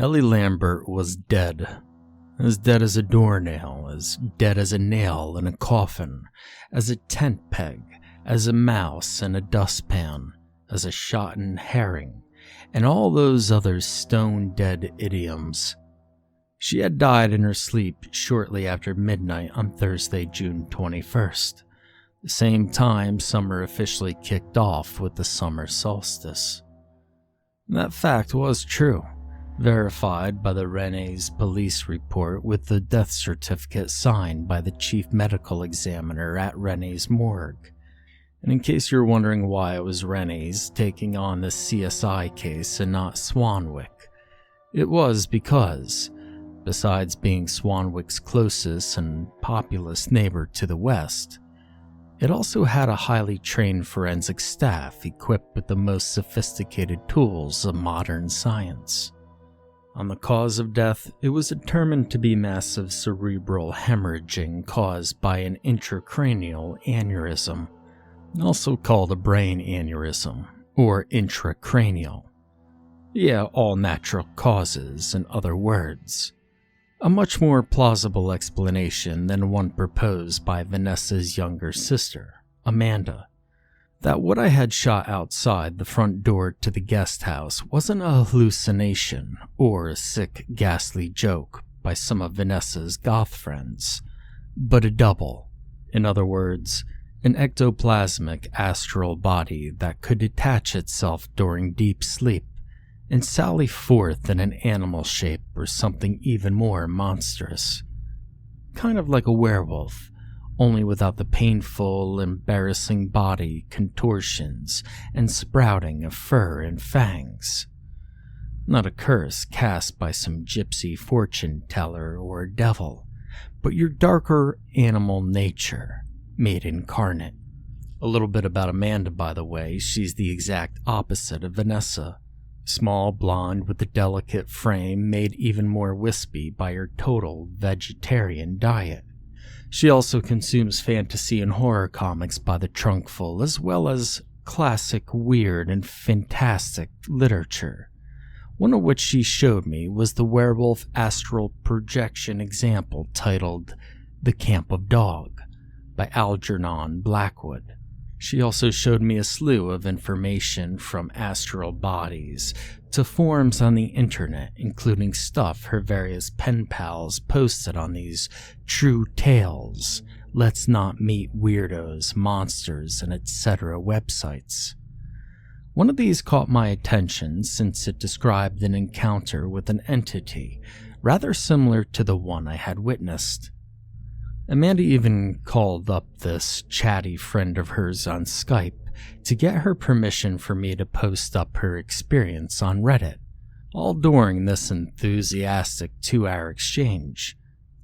Ellie Lambert was dead. As dead as a doornail, as dead as a nail in a coffin, as a tent peg, as a mouse in a dustpan, as a shot-in herring, and all those other stone-dead idioms. She had died in her sleep shortly after midnight on Thursday, June 21st, the same time summer officially kicked off with the summer solstice. That fact was true, verified by the Renee's police report with the death certificate signed by the chief medical examiner at Renee's morgue. And in case you're wondering why it was Renee's taking on the CSI case and not Swanwick, it was because, besides being Swanwick's closest and populous neighbor to the west, it also had a highly trained forensic staff equipped with the most sophisticated tools of modern science. On the cause of death, it was determined to be massive cerebral hemorrhaging caused by an intracranial aneurysm, also called a brain aneurysm, or intracranial. Yeah, all natural causes, in other words. A much more plausible explanation than one proposed by Vanessa's younger sister, Amanda. That what I had shot outside the front door to the guest house wasn't a hallucination or a sick, ghastly joke by some of Vanessa's goth friends, but a double. In other words, an ectoplasmic astral body that could detach itself during deep sleep and sally forth in an animal shape or something even more monstrous. Kind of like a werewolf, only without the painful, embarrassing body contortions and sprouting of fur and fangs. Not a curse cast by some gypsy fortune teller or devil, but your darker animal nature made incarnate. A little bit about Amanda, by the way. She's the exact opposite of Vanessa. Small, blonde, with a delicate frame made even more wispy by her total vegetarian diet. She also consumes fantasy and horror comics by the trunkful, as well as classic, weird, and fantastic literature. One of which she showed me was the werewolf astral projection example titled The Camp of Dog by Algernon Blackwood. She also showed me a slew of information from astral bodies to forums on the internet, including stuff her various pen pals posted on these True Tales, Let's Not Meet Weirdos, Monsters, and etc. websites. One of these caught my attention since it described an encounter with an entity rather similar to the one I had witnessed. Amanda even called up this chatty friend of hers on Skype to get her permission for me to post up her experience on Reddit, all during this enthusiastic 2-hour exchange.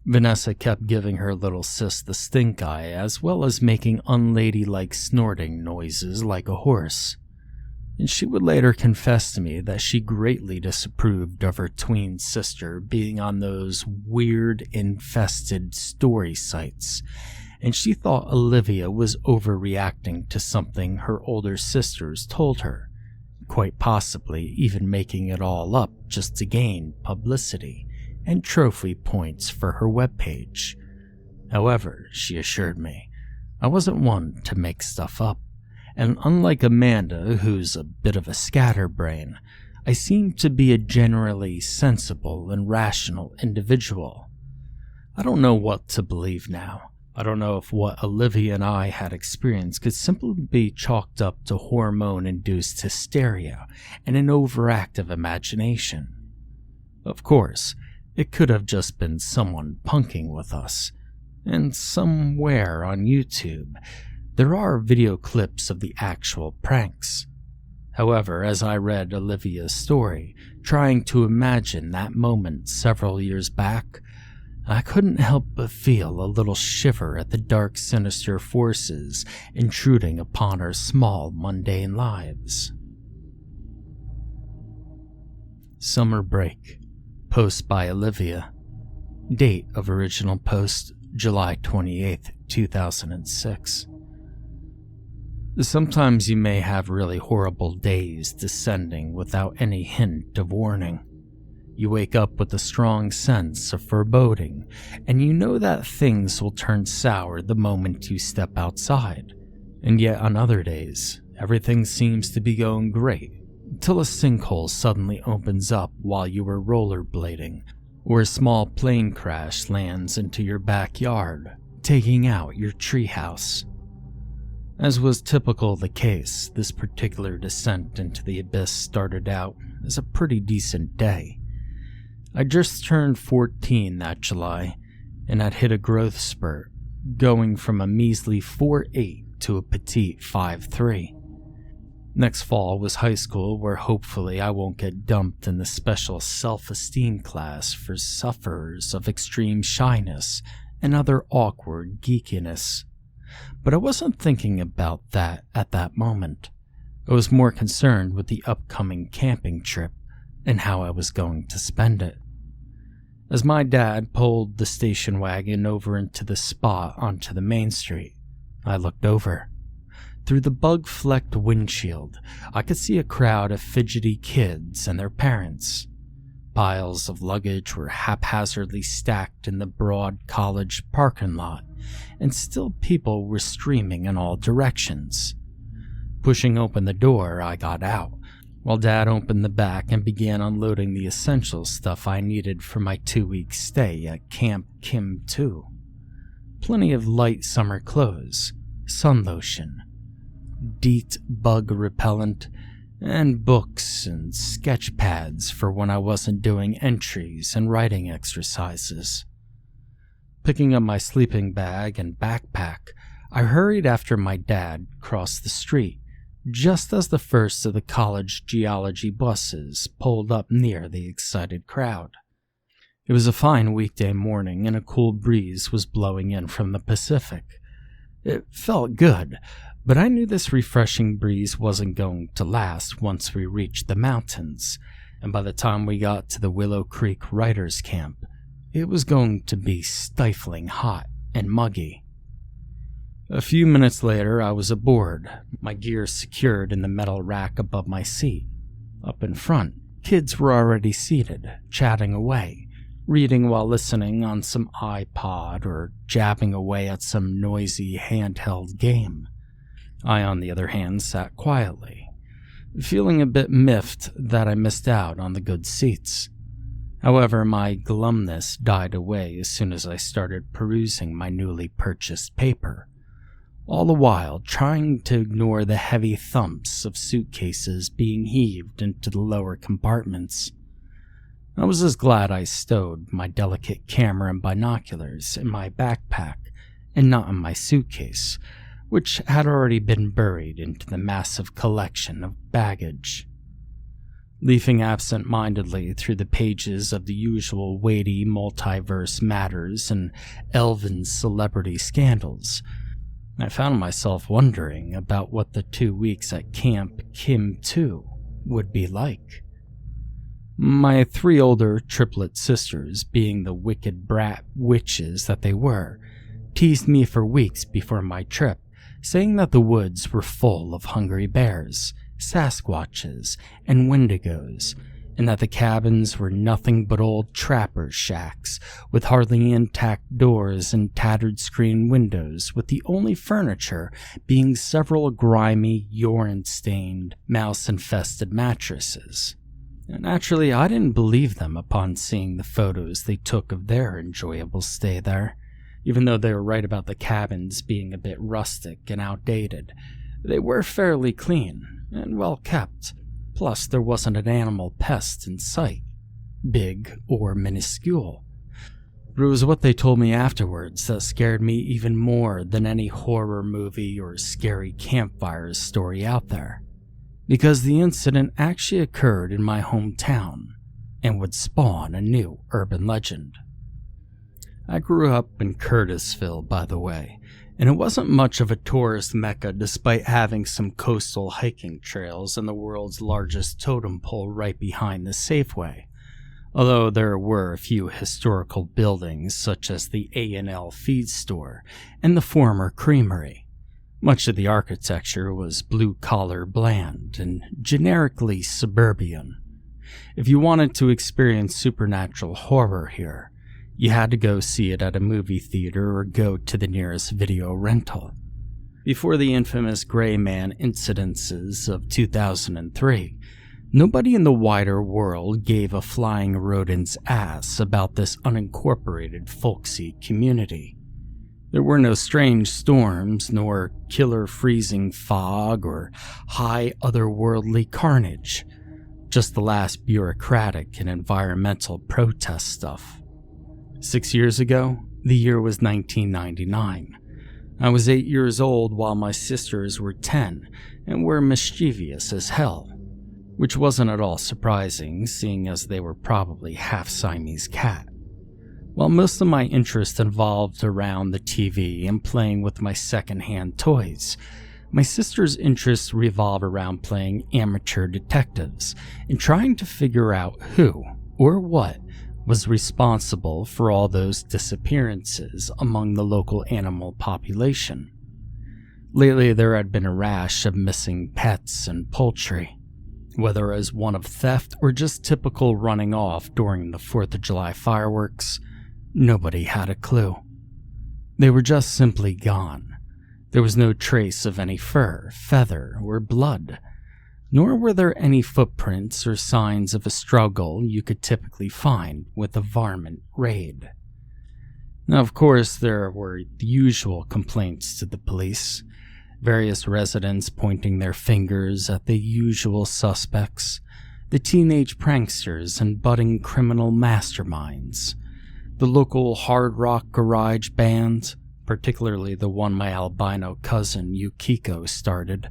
Vanessa kept giving her little sis the stink eye, as well as making unladylike snorting noises like a horse. And she would later confess to me that she greatly disapproved of her tween sister being on those weird, infested story sites, and she thought Olivia was overreacting to something her older sisters told her, quite possibly even making it all up just to gain publicity and trophy points for her webpage. However, she assured me, I wasn't one to make stuff up. And unlike Amanda, who's a bit of a scatterbrain, I seem to be a generally sensible and rational individual. I don't know what to believe now. I don't know if what Olivia and I had experienced could simply be chalked up to hormone-induced hysteria and an overactive imagination. Of course, it could have just been someone punking with us, and somewhere on YouTube, there are video clips of the actual pranks. However, as I read Olivia's story, trying to imagine that moment several years back, I couldn't help but feel a little shiver at the dark, sinister forces intruding upon our small, mundane lives. Summer Break. Post by Olivia. Date of original post, July 28th, 2006. Sometimes you may have really horrible days descending without any hint of warning. You wake up with a strong sense of foreboding, and you know that things will turn sour the moment you step outside. And yet on other days, everything seems to be going great, until a sinkhole suddenly opens up while you are rollerblading, or a small plane crash lands into your backyard, taking out your treehouse. As was typical the case, this particular descent into the abyss started out as a pretty decent day. I just turned 14 that July, and had hit a growth spurt, going from a measly 4'8" to a petite 5'3". Next fall was high school, where hopefully I won't get dumped in the special self-esteem class for sufferers of extreme shyness and other awkward geekiness. But I wasn't thinking about that at that moment. I was more concerned with the upcoming camping trip and how I was going to spend it. As my dad pulled the station wagon over into the spot onto the main street, I looked over. Through the bug-flecked windshield, I could see a crowd of fidgety kids and their parents. Piles of luggage were haphazardly stacked in the broad college parking lot, and still people were streaming in all directions. Pushing open the door, I got out, while Dad opened the back and began unloading the essential stuff I needed for my 2-week stay at Camp Kim 2. Plenty of light summer clothes, sun lotion, DEET bug repellent, and books and sketch pads for when I wasn't doing entries and writing exercises. Picking up my sleeping bag and backpack, I hurried after my dad crossed the street, just as the first of the college geology buses pulled up near the excited crowd. It was a fine weekday morning, and a cool breeze was blowing in from the Pacific. It felt good, but I knew this refreshing breeze wasn't going to last once we reached the mountains, and by the time we got to the Willow Creek Writers' Camp, it was going to be stifling hot and muggy. A few minutes later, I was aboard, my gear secured in the metal rack above my seat. Up in front, kids were already seated, chatting away, reading while listening on some iPod or jabbing away at some noisy handheld game. I, on the other hand, sat quietly, feeling a bit miffed that I missed out on the good seats. However, my glumness died away as soon as I started perusing my newly purchased paper, all the while trying to ignore the heavy thumps of suitcases being heaved into the lower compartments. I was as glad I stowed my delicate camera and binoculars in my backpack and not in my suitcase, which had already been buried into the massive collection of baggage. Leafing absent-mindedly through the pages of the usual weighty multiverse matters and elven celebrity scandals, I found myself wondering about what the 2 weeks at Camp Kim 2 would be like. My 3 older triplet sisters, being the wicked brat witches that they were, teased me for weeks before my trip, saying that the woods were full of hungry bears, Sasquatches, and Wendigos, and that the cabins were nothing but old trappers' shacks with hardly intact doors and tattered screen windows, with the only furniture being several grimy, urine-stained, mouse-infested mattresses. And naturally, I didn't believe them upon seeing the photos they took of their enjoyable stay there. Even though they were right about the cabins being a bit rustic and outdated, they were fairly clean and well kept. Plus, there wasn't an animal pest in sight, big or minuscule. But it was what they told me afterwards that scared me even more than any horror movie or scary campfire story out there, because the incident actually occurred in my hometown and would spawn a new urban legend. I grew up in Curtisville, by the way, and it wasn't much of a tourist mecca despite having some coastal hiking trails and the world's largest totem pole right behind the Safeway, although there were a few historical buildings such as the A&L feed store and the former creamery. Much of the architecture was blue-collar bland and generically suburban. If you wanted to experience supernatural horror here, you had to go see it at a movie theater or go to the nearest video rental. Before the infamous Gray Man incidences of 2003, nobody in the wider world gave a flying rodent's ass about this unincorporated folksy community. There were no strange storms, nor killer freezing fog, or high otherworldly carnage. Just the last bureaucratic and environmental protest stuff. 6 years ago, the year was 1999. I was 8 years old while my sisters were 10 and were mischievous as hell, which wasn't at all surprising, seeing as they were probably half Siamese cat. While most of my interest involved around the TV and playing with my second-hand toys, my sister's interests revolve around playing amateur detectives and trying to figure out who or what was responsible for all those disappearances among the local animal population. Lately, there had been a rash of missing pets and poultry, whether as one of theft or just typical running off during the 4th of July fireworks. Nobody had a clue. They were just simply gone. There was no trace of any fur, feather, or blood, nor were there any footprints or signs of a struggle you could typically find with a varmint raid. Now, of course, there were the usual complaints to the police, various residents pointing their fingers at the usual suspects, the teenage pranksters and budding criminal masterminds, the local hard rock garage band, particularly the one my albino cousin Yukiko started,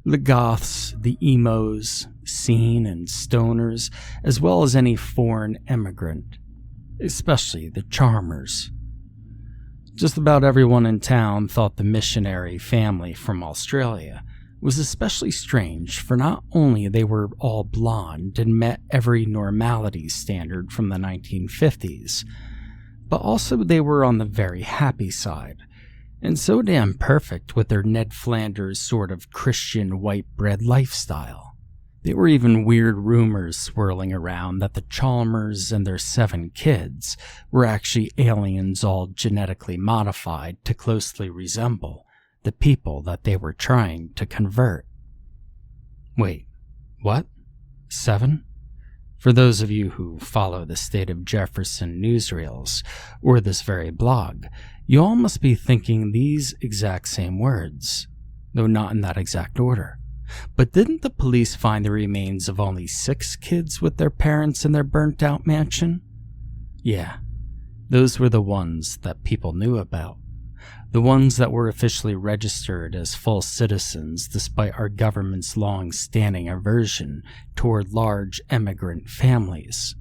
the goths, the emos, scene and stoners, as well as any foreign immigrant, especially the charmers. Just about everyone in town thought the missionary family from Australia was especially strange, for not only they were all blonde and met every normality standard from the 1950s, but also they were on the very happy side, and so damn perfect with their Ned Flanders sort of Christian white bread lifestyle. There were even weird rumors swirling around that the Chalmers and their 7 kids were actually aliens all genetically modified to closely resemble the people that they were trying to convert. Wait, what? 7? For those of you who follow the State of Jefferson newsreels, or this very blog, you all must be thinking these exact same words, though not in that exact order. But didn't the police find the remains of only 6 kids with their parents in their burnt-out mansion? Yeah, those were the ones that people knew about. The ones that were officially registered as full citizens despite our government's long-standing aversion toward large immigrant families.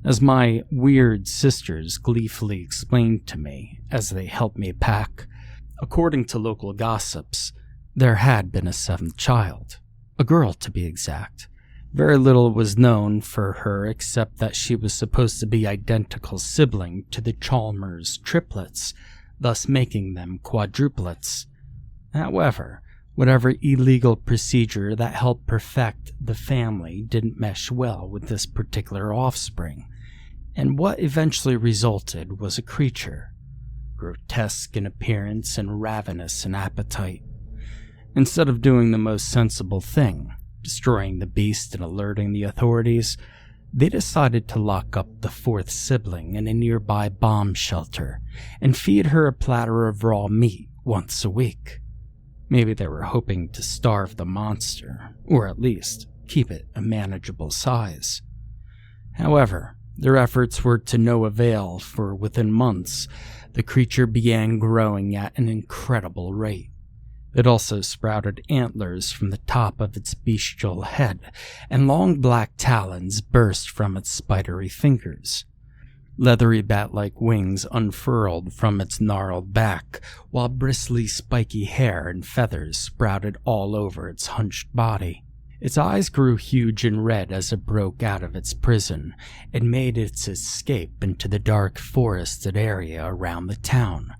As my weird sisters gleefully explained to me as they helped me pack, according to local gossips, there had been a 7th child, a girl to be exact. Very little was known for her except that she was supposed to be identical sibling to the Chalmers triplets, thus making them quadruplets. However, whatever illegal procedure that helped perfect the family didn't mesh well with this particular offspring, and what eventually resulted was a creature, grotesque in appearance and ravenous in appetite. Instead of doing the most sensible thing, destroying the beast and alerting the authorities, they decided to lock up the 4th sibling in a nearby bomb shelter and feed her a platter of raw meat once a week. Maybe they were hoping to starve the monster, or at least keep it a manageable size. However, their efforts were to no avail, for within months, the creature began growing at an incredible rate. It also sprouted antlers from the top of its bestial head, and long black talons burst from its spidery fingers. Leathery bat-like wings unfurled from its gnarled back, while bristly spiky hair and feathers sprouted all over its hunched body. Its eyes grew huge and red as it broke out of its prison and made its escape into the dark forested area around the town,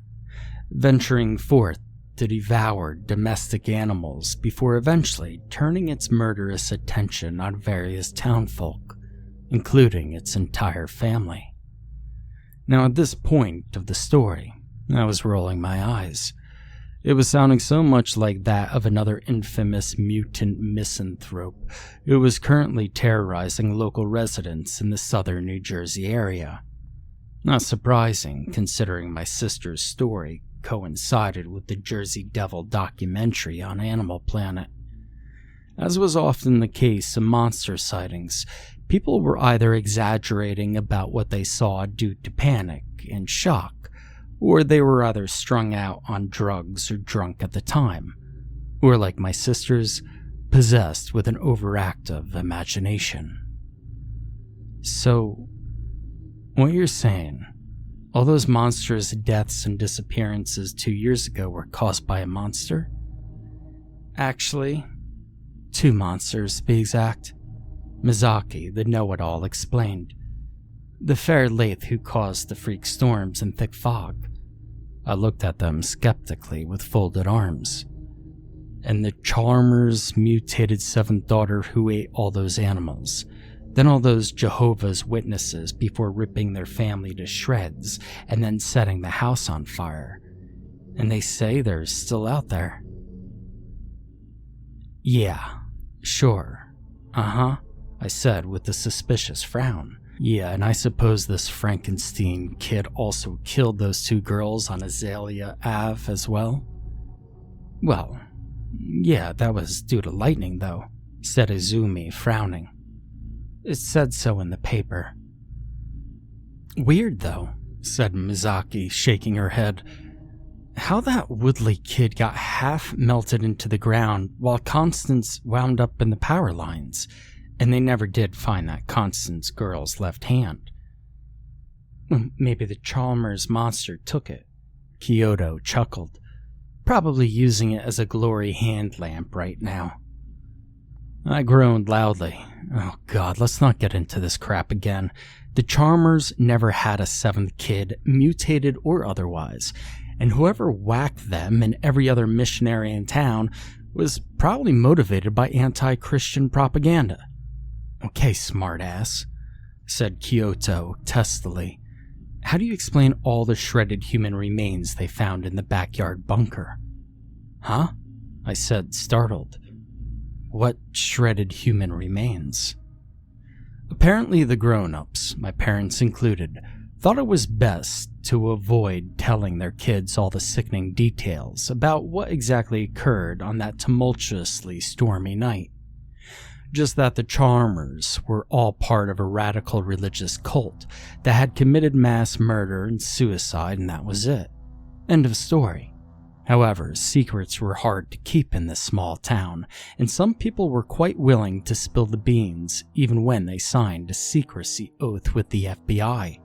venturing forth to devour domestic animals before eventually turning its murderous attention on various townfolk. including its entire family. Now, at this point of the story, I was rolling my eyes. It was sounding so much like that of another infamous mutant misanthrope who was currently terrorizing local residents in the southern New Jersey area. Not surprising, considering my sister's story coincided with the Jersey Devil documentary on Animal Planet. As was often the case in monster sightings, people were either exaggerating about what they saw due to panic and shock, or they were either strung out on drugs or drunk at the time, or like my sisters, possessed with an overactive imagination. So, what you're saying, all those monsters' deaths and disappearances 2 years ago were caused by a monster? Actually, 2 monsters to be exact. Mizaki, the know-it-all, explained. The fair lathe who caused the freak storms and thick fog. I looked at them skeptically with folded arms. And the Charmer's mutated 7th daughter who ate all those animals. Then all those Jehovah's Witnesses before ripping their family to shreds and then setting the house on fire. And they say they're still out there. Yeah, sure. Uh-huh, I said with a suspicious frown. Yeah, and I suppose this Frankenstein kid also killed those 2 girls on Azalea Ave as well? Well, yeah, that was due to lightning though, said Izumi, frowning. It said so in the paper. Weird though, said Mizaki, shaking her head. How that Woodley kid got half melted into the ground while Constance wound up in the power lines. And they never did find that Constance girl's left hand. Maybe the Chalmers monster took it. Kyoto chuckled, probably using it as a glory hand lamp right now. I groaned loudly. Oh God, let's not get into this crap again. The Chalmers never had a 7th kid, mutated or otherwise, and whoever whacked them and every other missionary in town was probably motivated by anti-Christian propaganda. Okay, smartass, said Kyoto testily. How do you explain all the shredded human remains they found in the backyard bunker? Huh? I said, startled. What shredded human remains? Apparently the grown-ups, my parents included, thought it was best to avoid telling their kids all the sickening details about what exactly occurred on that tumultuously stormy night. Just that the Chalmers were all part of a radical religious cult that had committed mass murder and suicide, and that was it. End of story. However, secrets were hard to keep in this small town, and some people were quite willing to spill the beans even when they signed a secrecy oath with the FBI.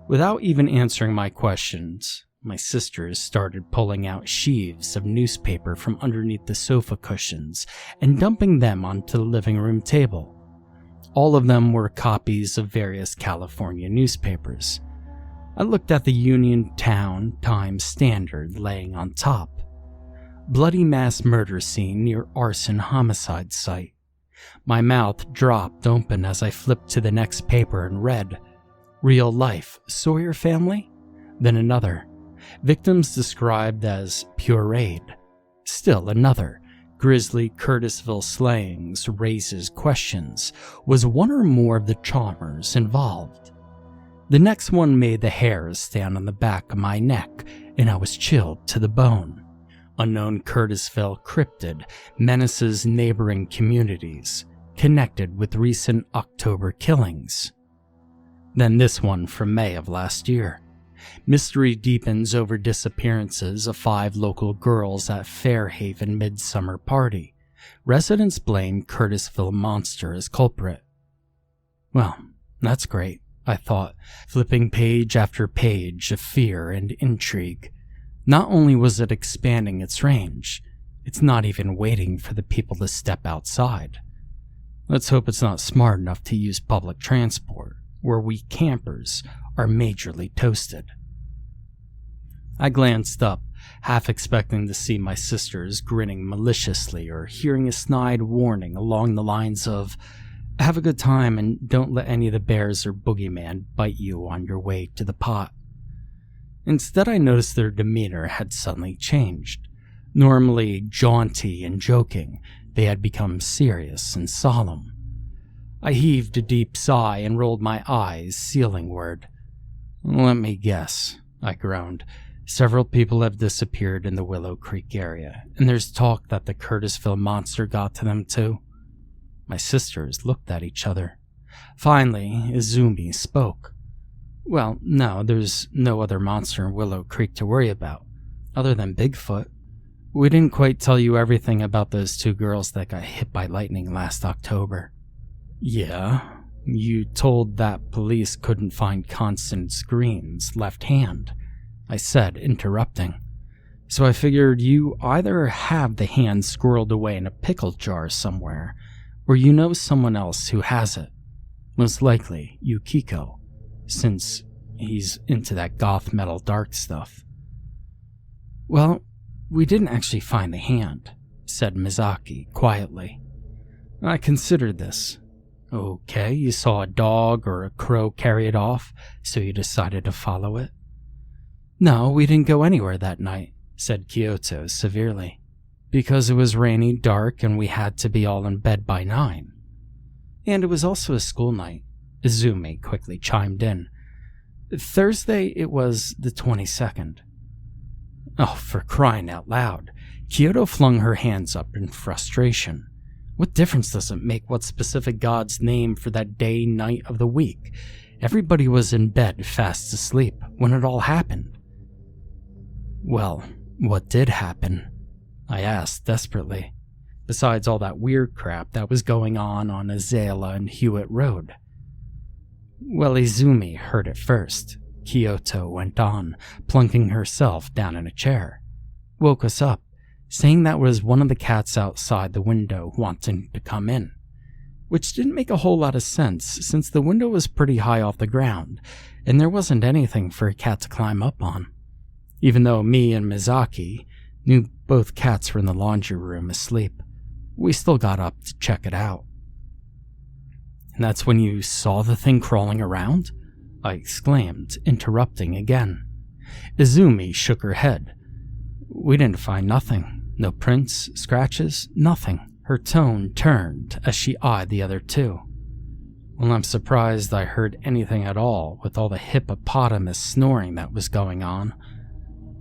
Without even answering my questions, my sisters started pulling out sheaves of newspaper from underneath the sofa cushions and dumping them onto the living room table. All of them were copies of various California newspapers. I looked at the Uniontown Times-Standard laying on top. Bloody mass murder scene near arson homicide site. My mouth dropped open as I flipped to the next paper and read, Real life, Sawyer family? Then another. Victims described as pureed. Still another. Grisly Curtisville slayings raises questions. Was one or more of the Chalmers involved? The next one made the hairs stand on the back of my neck, and I was chilled to the bone. Unknown Curtisville cryptid menaces neighboring communities, connected with recent October killings. Then this one from May of last year. Mystery deepens over disappearances of 5 local girls at Fairhaven midsummer party. Residents blame Curtisville monster as culprit. Well, that's great, I thought, flipping page after page of fear and intrigue. Not only was it expanding its range, it's not even waiting for the people to step outside. Let's hope it's not smart enough to use public transport, where we campers are majorly toasted. I glanced up, half expecting to see my sisters grinning maliciously or hearing a snide warning along the lines of, Have a good time and don't let any of the bears or boogeyman bite you on your way to the pot." Instead, I noticed their demeanor had suddenly changed. Normally jaunty and joking, they had become serious and solemn. I heaved a deep sigh and rolled my eyes ceilingward. "Let me guess," I groaned. "Several people have disappeared in the Willow Creek area, and there's talk that the Curtisville monster got to them too." My sisters looked at each other. Finally, Izumi spoke. "Well, no, there's no other monster in Willow Creek to worry about, other than Bigfoot. We didn't quite tell you everything about those 2 girls that got hit by lightning last October." "Yeah, you told that police couldn't find Constance Green's left hand," I said, interrupting. "So I figured you either have the hand squirreled away in a pickle jar somewhere, or you know someone else who has it. Most likely Yukiko, since he's into that goth metal dark stuff." "Well, we didn't actually find the hand," said Mizaki quietly. "I considered this. Okay, you saw a dog or a crow carry it off, so you decided to follow it." "No, we didn't go anywhere that night," said Kyoto severely, "because it was rainy, dark, and we had to be all in bed by 9. And it was also a school night," Izumi quickly chimed in. "Thursday, it was the 22nd. "Oh, for crying out loud." Kyoto flung her hands up in frustration. "What difference does it make what specific god's name for that day, night of the week? Everybody was in bed fast asleep when it all happened." "Well, what did happen?" I asked desperately, besides all that weird crap that was going on Azalea and Hewitt Road. "Well, Izumi heard it first," Kyoto went on, plunking herself down in a chair. "Woke us up, saying that was one of the cats outside the window wanting to come in. Which didn't make a whole lot of sense, since the window was pretty high off the ground, and there wasn't anything for a cat to climb up on. Even though me and Mizaki knew both cats were in the laundry room asleep, we still got up to check it out." "And that's when you saw the thing crawling around?" I exclaimed, interrupting again. Izumi shook her head. "We didn't find nothing. No prints, scratches, nothing." Her tone turned as she eyed the other 2. "Well, I'm surprised I heard anything at all with all the hippopotamus snoring that was going on."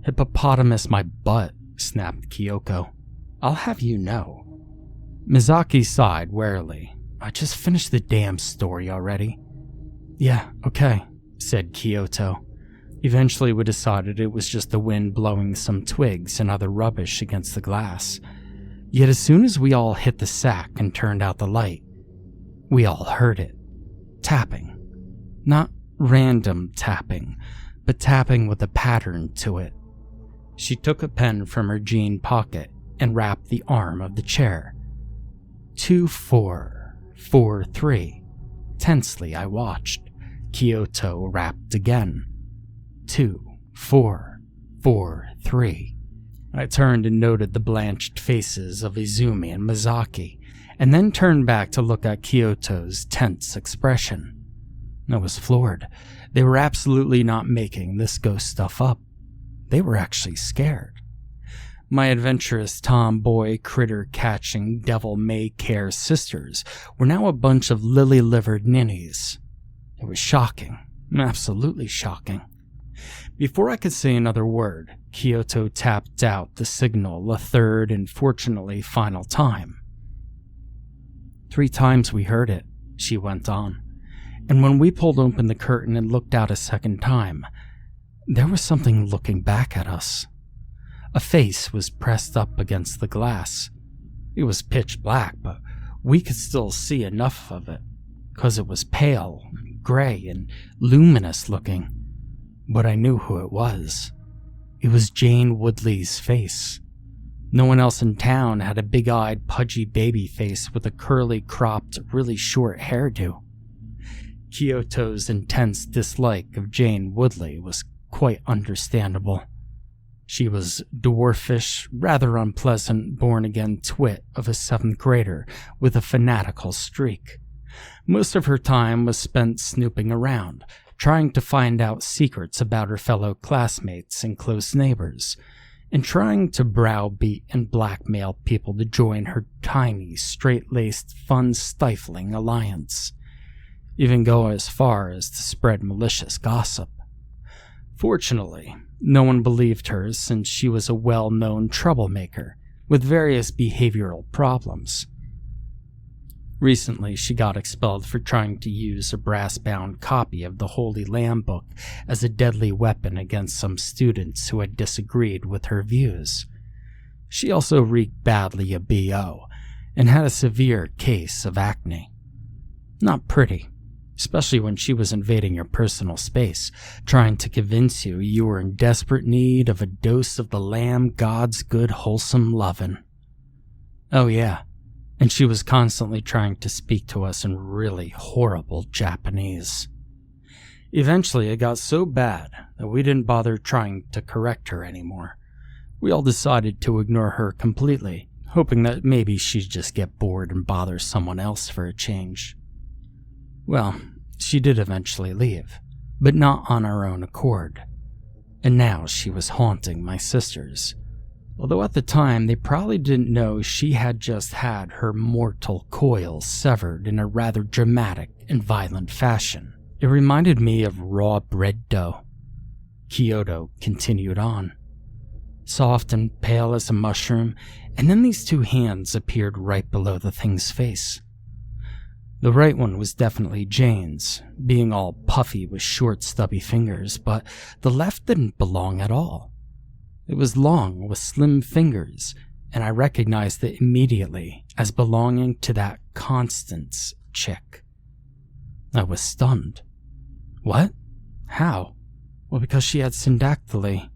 "Hippopotamus my butt," snapped Kyoko. "I'll have you know." Mizaki sighed wearily. "I just finished the damn story already." "Yeah, okay," said Kyoto. "Eventually we decided it was just the wind blowing some twigs and other rubbish against the glass. Yet as soon as we all hit the sack and turned out the light, we all heard it. Tapping. Not random tapping, but tapping with a pattern to it." She took a pen from her jean pocket and rapped the arm of the chair. 2-4-4-3. Tensely I watched. Kyoto rapped again. 2-4-4-3. I turned and noted the blanched faces of Izumi and Mizaki, and then turned back to look at Kyoto's tense expression. I was floored. They were absolutely not making this ghost stuff up. They were actually scared. My adventurous tomboy, critter-catching, devil-may-care sisters were now a bunch of lily-livered ninnies. It was shocking, absolutely shocking. Before I could say another word, Kyoto tapped out the signal a third and fortunately final time. 3 times we heard it, she went on, and when we pulled open the curtain and looked out a second time, there was something looking back at us. A face was pressed up against the glass. It was pitch black, but we could still see enough of it, 'cause it was pale, gray, and luminous looking. But I knew who it was. It was Jane Woodley's face. No one else in town had a big-eyed, pudgy baby face with a curly, cropped, really short hairdo. Kyoto's intense dislike of Jane Woodley was quite understandable. She was dwarfish, rather unpleasant, born-again twit of a 7th grader with a fanatical streak. Most of her time was spent snooping around, trying to find out secrets about her fellow classmates and close neighbors, and trying to browbeat and blackmail people to join her tiny, straight-laced, fun-stifling alliance. Even go as far as to spread malicious gossip. Fortunately, no one believed her since she was a well-known troublemaker with various behavioral problems. Recently, she got expelled for trying to use a brass-bound copy of the Holy Lamb book as a deadly weapon against some students who had disagreed with her views. She also reeked badly of BO and had a severe case of acne. Not pretty, especially when she was invading your personal space, trying to convince you were in desperate need of a dose of the Lamb God's good wholesome lovin'. Oh yeah, and she was constantly trying to speak to us in really horrible Japanese. Eventually, it got so bad that we didn't bother trying to correct her anymore. We all decided to ignore her completely, hoping that maybe she'd just get bored and bother someone else for a change. Well, she did eventually leave, but not on her own accord. And now she was haunting my sisters. Although at the time they probably didn't know she had just had her mortal coils severed in a rather dramatic and violent fashion. It reminded me of raw bread dough. Kyoto continued on. Soft and pale as a mushroom, and then these two hands appeared right below the thing's face. The right one was definitely Jane's, being all puffy with short, stubby fingers, but the left didn't belong at all. It was long with slim fingers, and I recognized it immediately as belonging to that Constance chick. I was stunned. What? How? Well, because she had syndactyly.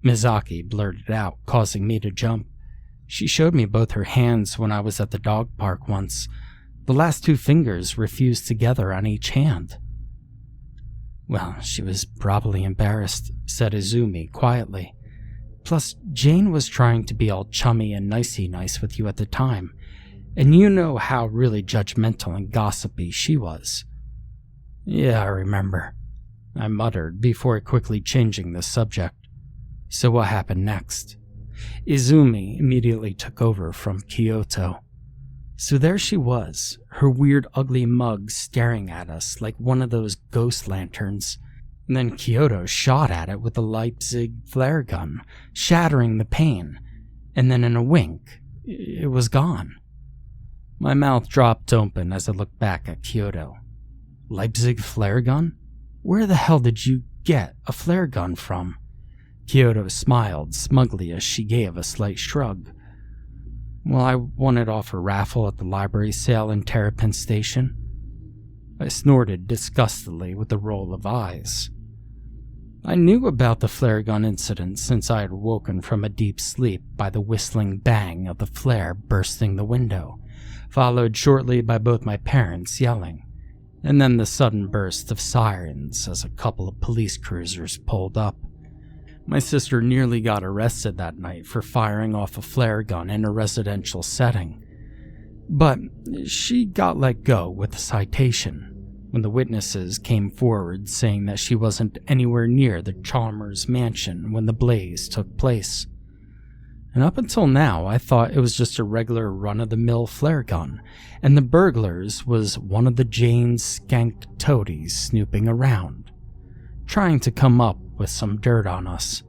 Mizaki blurted out, causing me to jump. She showed me both her hands when I was at the dog park once. The last two fingers were fused together on each hand. Well, she was probably embarrassed, said Izumi quietly. Plus, Jane was trying to be all chummy and nicey-nice with you at the time, and you know how really judgmental and gossipy she was. Yeah, I remember, I muttered before quickly changing the subject. So what happened next? Izumi immediately took over from Kyoto. So there she was, her weird ugly mug staring at us like one of those ghost lanterns. And then Kyoto shot at it with a Leipzig flare gun, shattering the pane, and then in a wink, it was gone. My mouth dropped open as I looked back at Kyoto. Leipzig flare gun? Where the hell did you get a flare gun from? Kyoto smiled smugly as she gave a slight shrug. Well, I won it off a raffle at the library sale in Terrapin Station. I snorted disgustedly with a roll of eyes. I knew about the flare gun incident since I had woken from a deep sleep by the whistling bang of the flare bursting the window, followed shortly by both my parents yelling, and then the sudden burst of sirens as a couple of police cruisers pulled up. My sister nearly got arrested that night for firing off a flare gun in a residential setting, but she got let go with a citation when the witnesses came forward saying that she wasn't anywhere near the Chalmers mansion when the blaze took place. And up until now, I thought it was just a regular run-of-the-mill flare gun, and the burglars was one of the Jane's skank toadies snooping around, trying to come up with some dirt on us.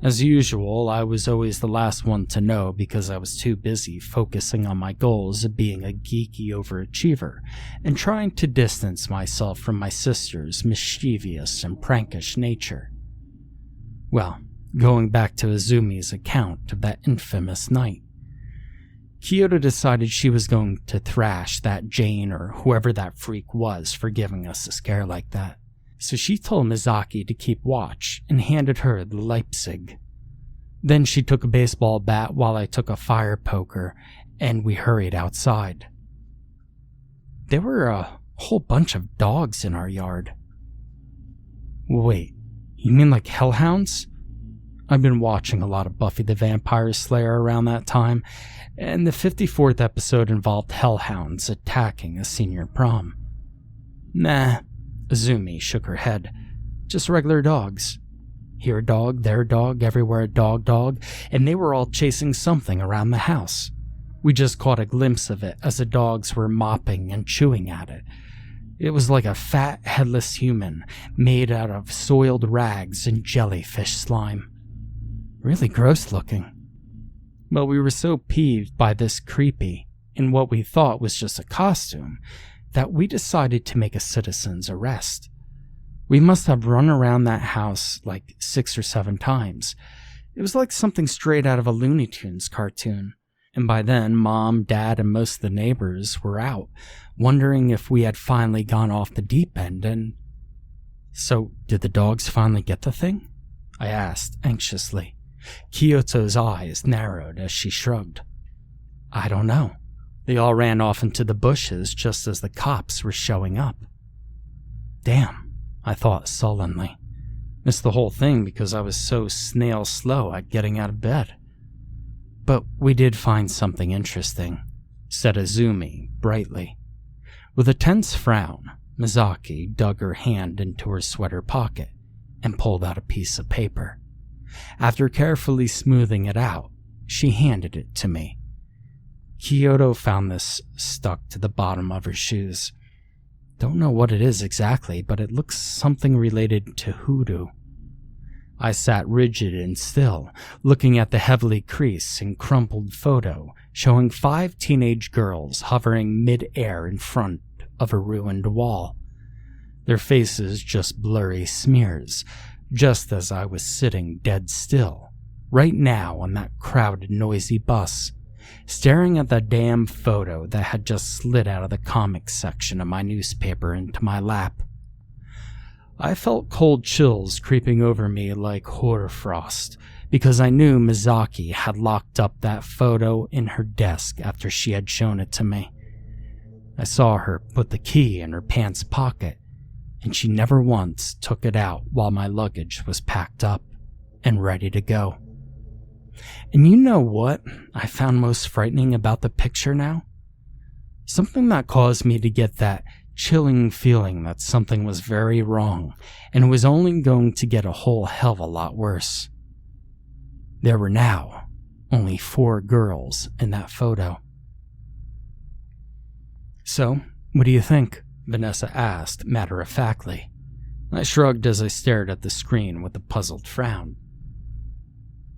As usual, I was always the last one to know because I was too busy focusing on my goals of being a geeky overachiever and trying to distance myself from my sister's mischievous and prankish nature. Well, going back to Izumi's account of that infamous night, Kyoto decided she was going to thrash that Jane or whoever that freak was for giving us a scare like that. So she told Mizaki to keep watch and handed her the Leipzig. Then she took a baseball bat while I took a fire poker, and we hurried outside. There were a whole bunch of dogs in our yard. Wait, you mean like hellhounds? I've been watching a lot of Buffy the Vampire Slayer around that time, and the 54th episode involved hellhounds attacking a senior prom. Nah, Azumi shook her head. Just regular dogs. Here a dog, there a dog, everywhere a dog, and they were all chasing something around the house. We just caught a glimpse of it as the dogs were mopping and chewing at it. It was like a fat, headless human made out of soiled rags and jellyfish slime. Really gross looking. But we were so peeved by this creepy, and what we thought was just a costume, that we decided to make a citizen's arrest. We must have run around that house like 6 or 7 times. It was like something straight out of a Looney Tunes cartoon. And by then, Mom, Dad, and most of the neighbors were out, wondering if we had finally gone off the deep end and... So, did the dogs finally get the thing? I asked, anxiously. Kyoto's eyes narrowed as she shrugged. I don't know. They all ran off into the bushes just as the cops were showing up. Damn, I thought sullenly. Missed the whole thing because I was so snail slow at getting out of bed. But we did find something interesting, said Azumi brightly. With a tense frown, Mizaki dug her hand into her sweater pocket and pulled out a piece of paper. After carefully smoothing it out, she handed it to me. Kyoto found this stuck to the bottom of her shoes. Don't know what it is exactly, but it looks something related to hoodoo. I sat rigid and still, looking at the heavily creased and crumpled photo showing 5 teenage girls hovering mid-air in front of a ruined wall. Their faces just blurry smears, just as I was sitting dead still, right now on that crowded, noisy bus, staring at that damn photo that had just slid out of the comics section of my newspaper into my lap. I felt cold chills creeping over me like hoarfrost, because I knew Mizaki had locked up that photo in her desk after she had shown it to me. I saw her put the key in her pants pocket, and she never once took it out while my luggage was packed up and ready to go. And you know what I found most frightening about the picture now? Something that caused me to get that chilling feeling that something was very wrong and was only going to get a whole hell of a lot worse. There were now only 4 girls in that photo. So, what do you think? Vanessa asked matter-of-factly. I shrugged as I stared at the screen with a puzzled frown.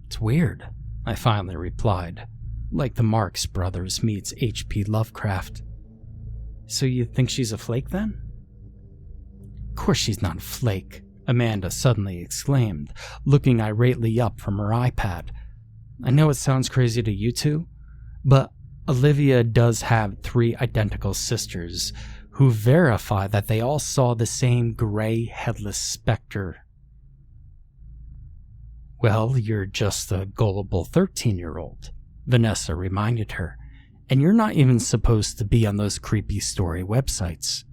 It's weird, I finally replied, like the Marx Brothers meets H.P. Lovecraft. So you think she's a flake then? Of course she's not a flake, Amanda suddenly exclaimed, looking irately up from her iPad. I know it sounds crazy to you two, but Olivia does have 3 identical sisters who verify that they all saw the same gray headless specter. Well, you're just a gullible 13-year-old, Vanessa reminded her. And you're not even supposed to be on those creepy story websites.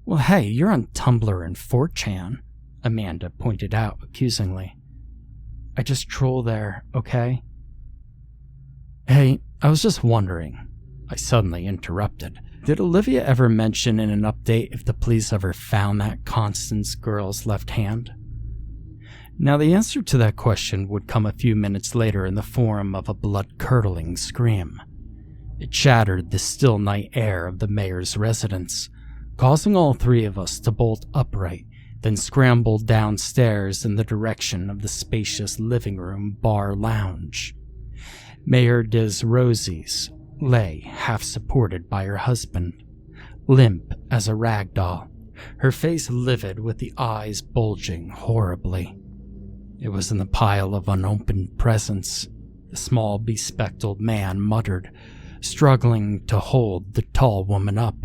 Well, hey, you're on Tumblr and 4chan, Amanda pointed out accusingly. I just troll there, okay? Hey, I was just wondering, I suddenly interrupted. Did Olivia ever mention in an update if the police ever found that Constance girl's left hand? Now, the answer to that question would come a few minutes later in the form of a blood-curdling scream. It shattered the still night air of the mayor's residence, causing all 3 of us to bolt upright, then scramble downstairs in the direction of the spacious living room bar lounge. Mayor Des Rosies lay half-supported by her husband, limp as a rag doll, her face livid with the eyes bulging horribly. It was in the pile of unopened presents, the small bespectacled man muttered, struggling to hold the tall woman up.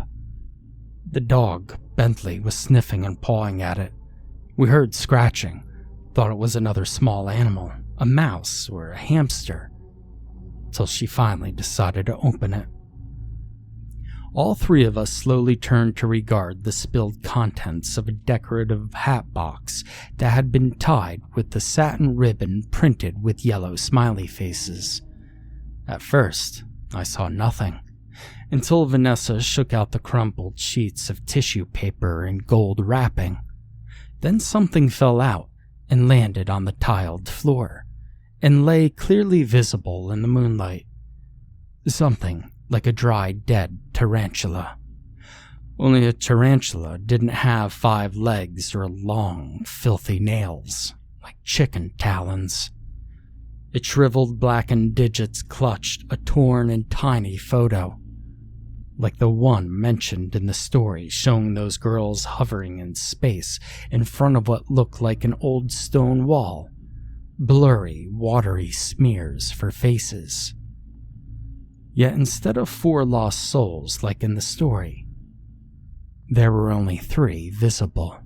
The dog, Bentley, was sniffing and pawing at it. We heard scratching, thought it was another small animal, a mouse or a hamster, till she finally decided to open it. All three of us slowly turned to regard the spilled contents of a decorative hat box that had been tied with the satin ribbon printed with yellow smiley faces. At first, I saw nothing, until Vanessa shook out the crumpled sheets of tissue paper and gold wrapping. Then something fell out and landed on the tiled floor, and lay clearly visible in the moonlight. Something like a dried dead tarantula. Only a tarantula didn't have 5 legs or long, filthy nails, like chicken talons. Its shriveled blackened digits clutched a torn and tiny photo, like the one mentioned in the story showing those girls hovering in space in front of what looked like an old stone wall, blurry, watery smears for faces. Yet instead of 4 lost souls like in the story, there were only 3 visible.